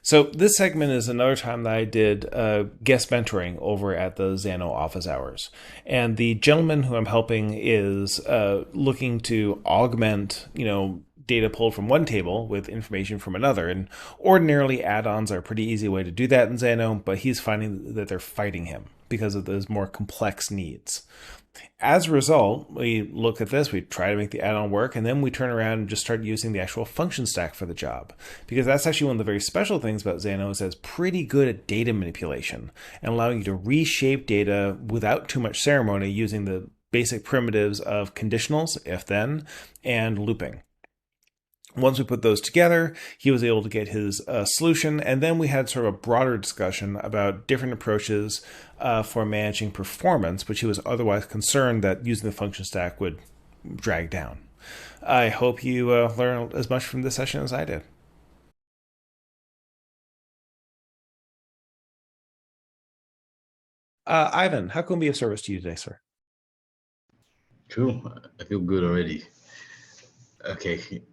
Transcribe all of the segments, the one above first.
So this segment is another time that I did guest mentoring over at the Xano office hours, and the gentleman who I'm helping is looking to augment, data pulled from one table with information from another. And ordinarily, add-ons are a pretty easy way to do that in Xano, but he's finding that they're fighting him because of those more complex needs. As a result, we look at this, we try to make the add-on work, and then we turn around and just start using the actual function stack for the job. Because that's actually one of the very special things about Xano is that it's pretty good at data manipulation and allowing you to reshape data without too much ceremony using the basic primitives of conditionals, if then, and looping. Once we put those together, he was able to get his solution, and then we had sort of a broader discussion about different approaches for managing performance, which he was otherwise concerned that using the function stack would drag down. I hope you learn as much from this session as I did. Ivan, how can we be of service to you today, sir? Cool. I feel good already. Okay.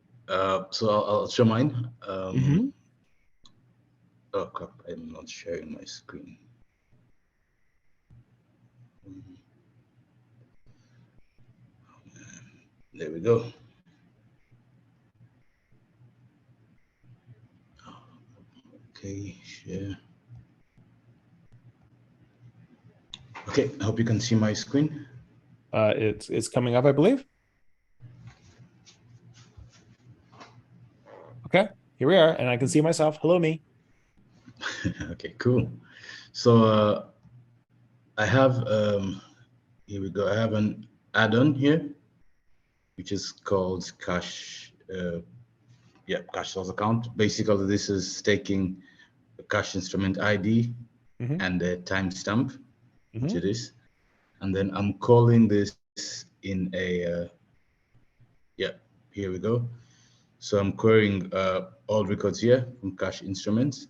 So I'll show mine. Oh crap! I'm not sharing my screen. There we go. Okay, share. Okay, I hope you can see my screen. It's coming up, I believe. Okay, here we are, and I can see myself. Hello, me. Okay, cool. So I have here we go. I have an add-on here, which is called cache. Cache source account. Basically, this is taking a cache instrument ID and a timestamp, which it is, and then I'm calling this in a here we go. So I'm querying all records here from cache instruments.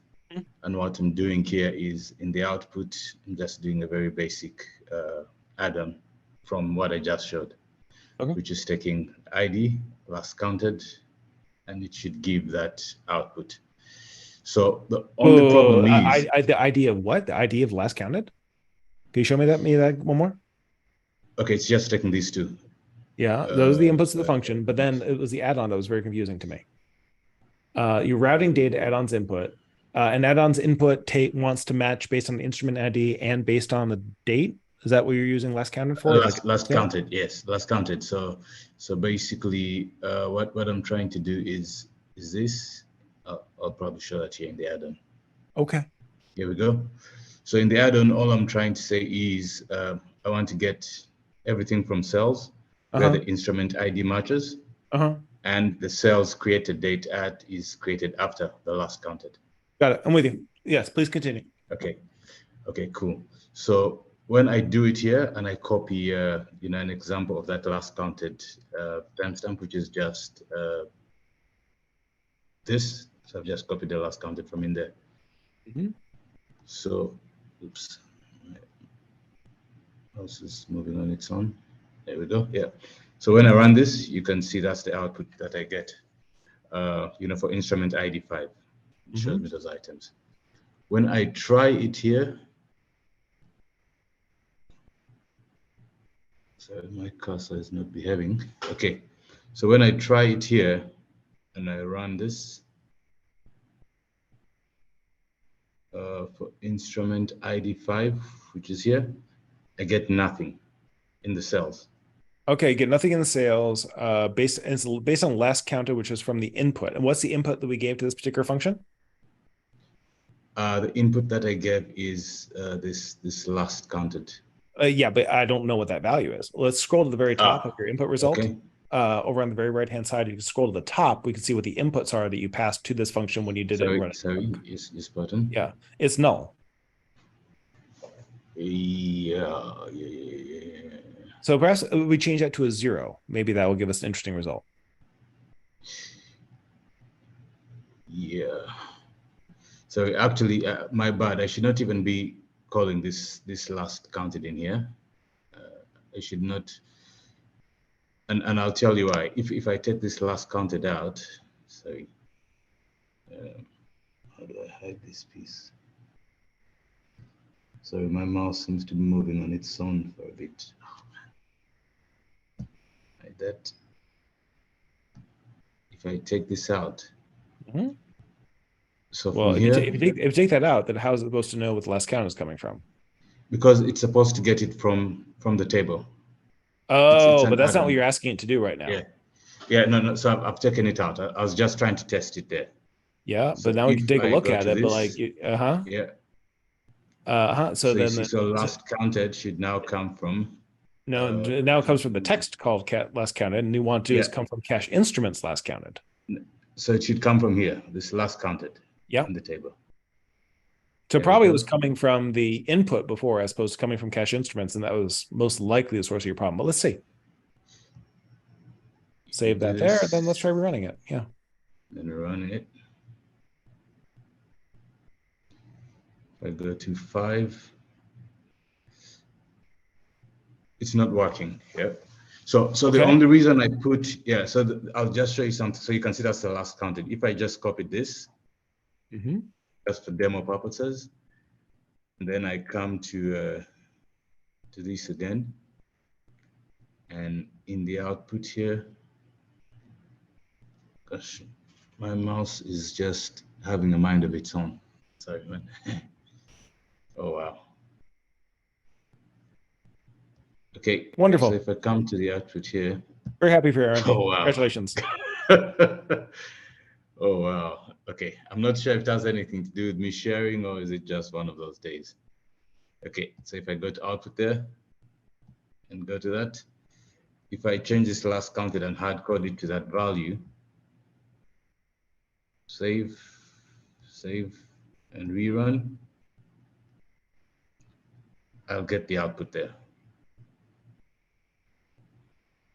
And what I'm doing here is in the output, I'm just doing a very basic add-on from what I just showed, which is taking ID, last counted, and it should give that output. So the only problem is the ID of what? The ID of last counted? Can you show me that one more? Okay, it's just taking these two. Yeah, those are the inputs of the function, but then it was the add-on that was very confusing to me. You're routing data add-on's input. And add-on's input wants to match based on the instrument ID and based on the date. Is that what you're using last counted for? Last counted, yes, last counted. So basically, what I'm trying to do is this. I'll probably show that here in the add-on. Okay. Here we go. So in the add-on, all I'm trying to say is I want to get everything from cells where the instrument ID matches, and the cells created date at is created after the last counted. Got it. I'm with you. Yes, please continue. Okay. Okay, cool. So when I do it here and I copy, an example of that last counted timestamp, which is just this. So I've just copied the last counted from in there. So, oops. Mouse is moving on its own. There we go. Yeah. So when I run this, you can see that's the output that I get. For instrument ID 5, it shows me those items. When I try it here, so my cursor is not behaving. Okay. So when I try it here and I run this for instrument ID 5, which is here, I get nothing in the cells. Okay, get nothing in the cells based on last counted, which is from the input. And what's the input that we gave to this particular function? The input that I gave is this last counted. Yeah, but I don't know what that value is. Let's scroll to the very top of your input result. Okay. Over on the very right-hand side, you can scroll to the top. We can see what the inputs are that you passed to this function when you did it. Sorry, is button. Yeah, it's null. Yeah. So perhaps we change that to a 0. Maybe that will give us an interesting result. Yeah. So actually, my bad. I should not even be calling this last counted in here. I should not. And I'll tell you why. If I take this last counted out, sorry. How do I hide this piece? Sorry, my mouse seems to be moving on its own for a bit. Oh, man. Like that. If I take this out, Mhm. so Well, from here, if you take that out, then how is it supposed to know what the last count is coming from? because it's supposed to get it from the table. It's Oh, but an that's not what add-on. you're asking it to do right Yeah, now. yeah, no. So I've taken it out. I was just trying to test it there. Yeah, but So now we can if take a I look go at to it. But like, this, yeah. So So you then see, so so, last counted should now come from. no, Uh, now it comes from the text called last counted, and you want to do is yeah. come from cache instruments last counted. So it should come from here. This last counted Yeah. on the table. So There we probably it was go. coming from the input before as opposed to coming from cache instruments, and that was most likely the source of your problem. But let's see. Do Save that there, then let's try this, rerunning it. Yeah. then run it. If I go to 5, it's not working. Yeah. So the Okay. only reason I put, yeah, so I'll just show you something so you can see that's the last counted. If I just copy this, Mm-hmm. just for demo purposes, and then I come to this again, and in the output here, gosh, my mouse is just having a mind of its own. Sorry, man. Oh, wow. Okay, so Wonderful. if I come to the output here, Very happy for you, aren't you? oh, wow. Congratulations. Oh, wow. Okay, I'm not sure if that has anything to do with me sharing or is it just one of those days. Okay, so if I go to output there and go to that, if I change this last counted and hard code it to that value, save, save, and rerun, I'll get the output there.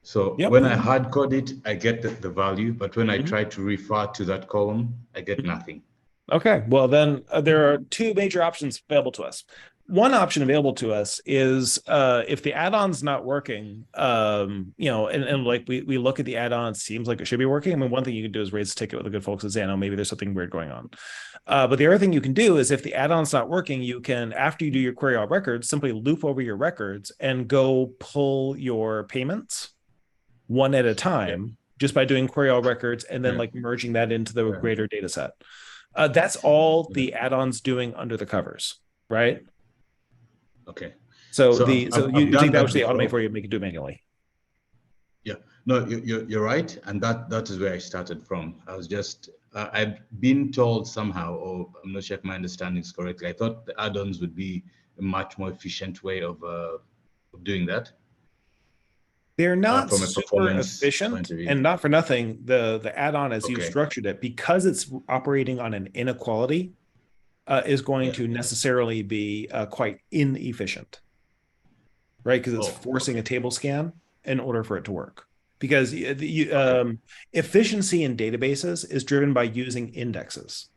So Yep. when I hard code it, I get the value, but when I Mhm. try to refer to that column, I get Mhm. nothing. Okay, well then there are two major options available to us. One option available to us is if the add-on's not working, and like we look at the add-on, it seems like it should be working. I mean, one thing you can do is raise a ticket with the good folks at Xano. Maybe there's something weird going on. But the other thing you can do is if the add-on's not working, you can, after you do your query all records, simply loop over your records and go pull your payments one at a Yeah, time just by doing query all records and then yeah, like merging that into the yeah, greater data set. That's all yeah. the add-ons doing under the covers, right? Okay. So So the so you, I've you take done that that which they automate before. for you, make it do it manually. Yeah, no, you're right, and that is where I started from. I was just I've been told somehow, or I'm not sure if my understanding is correctly. I thought the add-ons would be a much more efficient way of doing that They're not from a super performance point efficient, of view. and not for nothing. The add-on as you've Okay. structured it, because it's operating on an inequality, is going Yeah. to necessarily be quite inefficient, right? Because it's Oh, forcing a okay. table scan in order for it to work. Because Okay. efficiency in databases is driven by using indexes,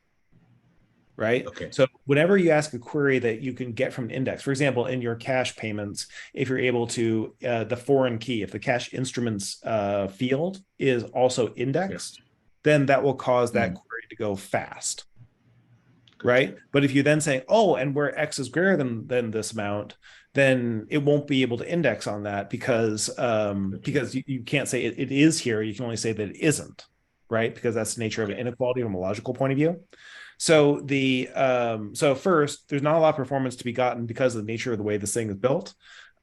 right? Okay. So whenever you ask a query that you can get from an index, for example, in your cache payments, if you're able to, the foreign key, if the cache instruments field is also Yeah. indexed, then that will cause that Mm, query to go fast, gotcha. right? But if you then say, oh, and where X is greater than this amount, then it won't be able to index on that Gotcha. because you can't say it is here. You can only say that it isn't, right? Because that's the nature of an Okay. inequality from a logical point of view. So so first, there's not a lot of performance to be gotten because of the nature of the way this thing is built.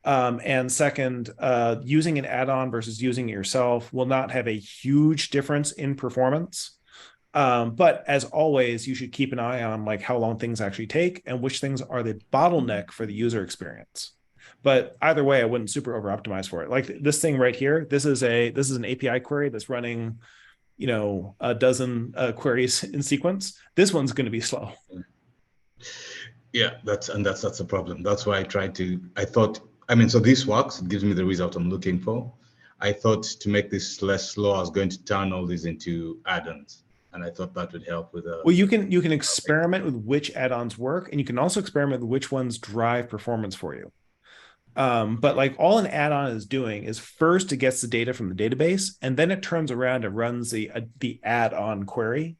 And second, using an add-on versus using it yourself will not have a huge difference in performance. But as always, you should keep an eye on like how long things actually take and which things are the bottleneck for the user experience. But either way, I wouldn't super over optimize for it. Like this thing right here, this is an API query that's running, a dozen queries in sequence. This one's going to be slow. Yeah, that's a problem. That's why I thought, I mean, so this works, it gives me the result I'm looking for. I thought to make this less slow, I was going to turn all these into add-ons. And I thought that would help with Well, you can experiment with which add-ons work, and you can also experiment with which ones drive performance for you. But okay. like all an add-on is doing is first it gets the data from the database, and then it turns around and runs the add-on query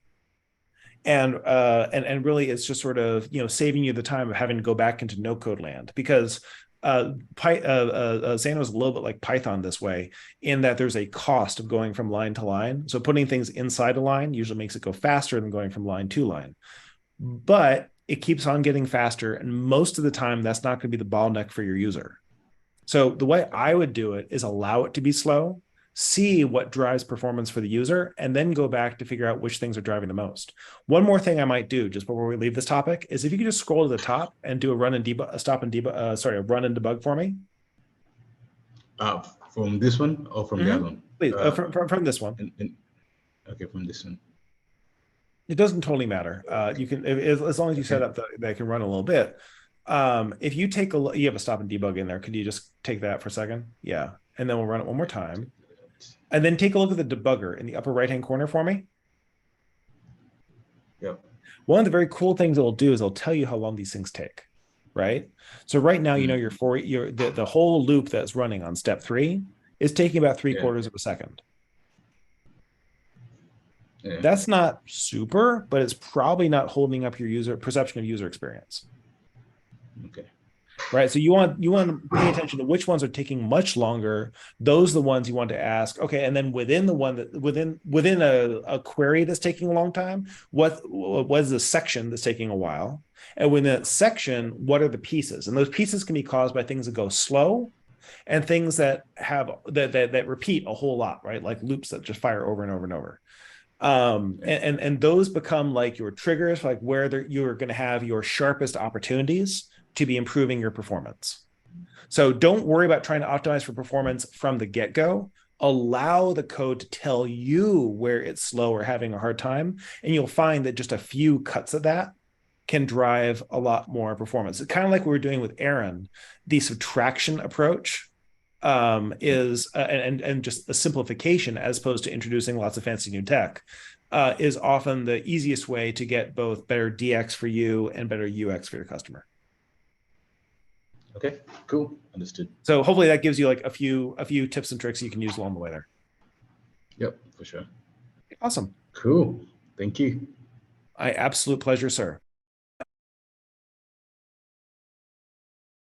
And really it's just sort of, saving you the time of having to go back into no code land, because Xano is a little bit like Python this way, in that there's a cost of going from line to line. So putting things inside a line usually makes it go faster than going from line to line, but it keeps on getting faster, and most of the time that's not going to be the bottleneck for your user. So the way I would do it is allow it to be slow, see what drives performance for the user, and then go back to figure out which things are driving the most. One more thing I might do just before we leave this topic is if you could just scroll to the top and do a run and debug, a stop and debug, a run and debug for me. From this one or from the other one? Please, from this one. Okay, from this one. It doesn't totally matter. You can, as long as you set up that it can run a little bit. If you take a look, you have a stop and debug in there. Could you just take that for a second? Yeah. And then we'll run it one more time. And then take a look at the debugger in the upper right-hand corner for me. Yep. One of the very cool things it'll do is it'll tell you how long these things take, right? So right now, the whole loop that's running on step 3 is taking about 3/4 of a second. Yeah. That's not super, but it's probably not holding up your perception of user experience. Okay. Right. So you want to pay attention to which ones are taking much longer. Those are the ones you want to ask. Okay. And then within the one that within a query that's taking a long time, what is the section that's taking a while? And within that section, what are the pieces? And those pieces can be caused by things that go slow and things that have that repeat a whole lot, right? Like loops that just fire over and over and over. And those become like your triggers, like where you're going to have your sharpest opportunities to be improving your performance. So don't worry about trying to optimize for performance from the get-go. Allow the code to tell you where it's slow or having a hard time, and you'll find that just a few cuts of that can drive a lot more performance. It's kind of like we were doing with Aaron. The subtraction approach is and just a simplification as opposed to introducing lots of fancy new tech is often the easiest way to get both better DX for you and better UX for your customer. Okay, cool, understood. So hopefully that gives you like a few tips and tricks you can use along the way there. Yep, for sure. Awesome. Cool. Thank you. Absolute pleasure, sir.